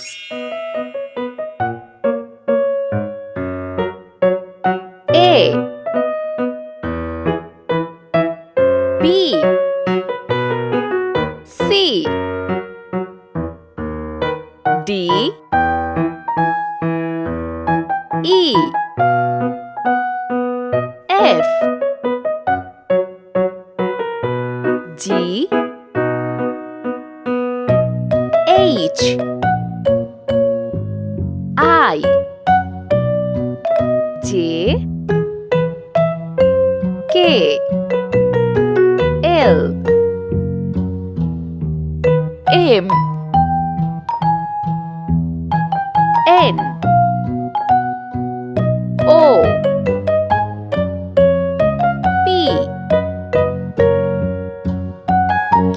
A B C D E F G H I J K L M N O P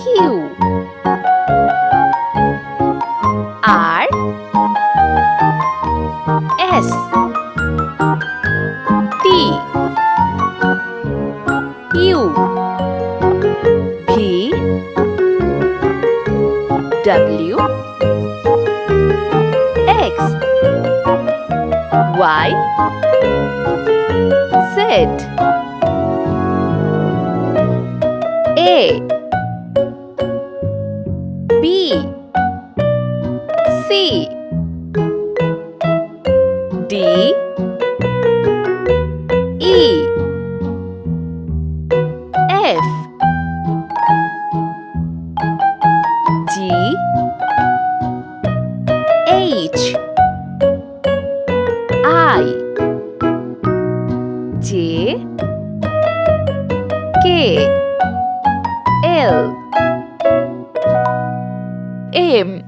Q R S T U P W X Y Z A B C D E F G H I J K L M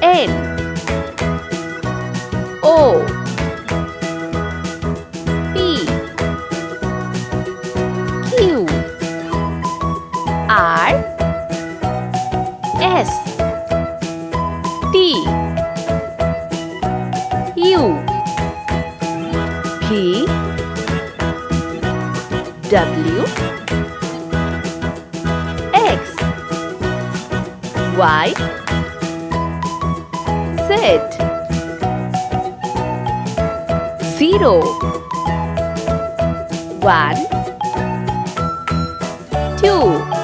N O P Q R S T U P W X Y Z 0 1 2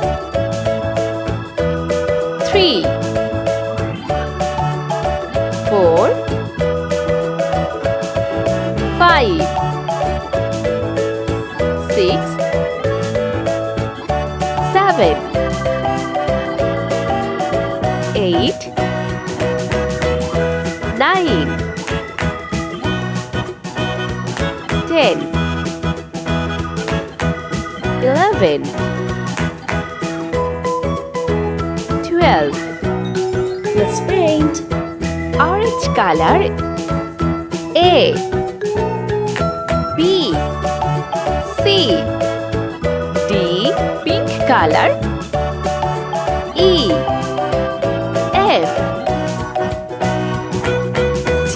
3 4 5 6 7 8 9 10 11 12 Let's paint. Orange color A B C D pink color E F G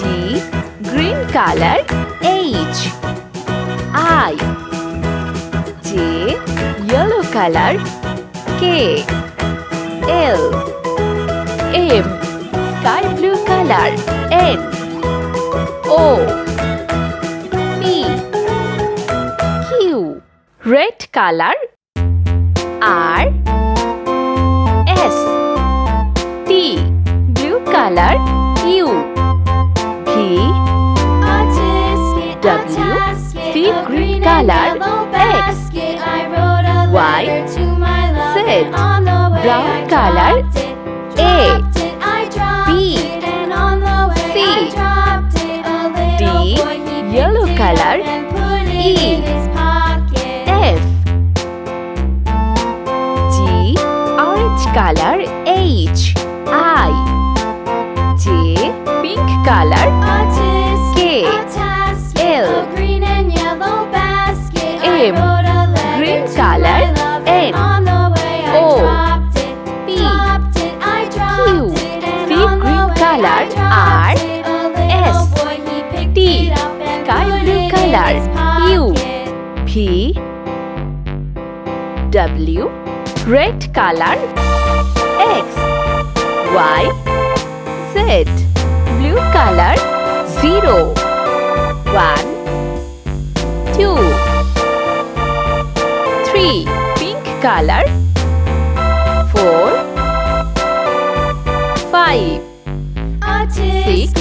green color H I J yellow color K L M sky blue color N O P Q red color R S T blue color U V W C green color X Y Z brown color A B C D yellow color E F G orange color H I J pink color K L M green color N O P Q C green color R S T sky blue color U P W red color X Y, Z. Blue color 0, 1, 2, 3. Pink color 4, 5, 6.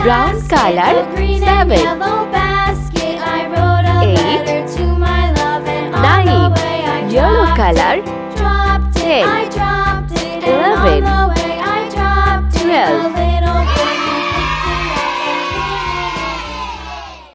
Brown color 7, 8, 9. Yellow color 10, 11, 12.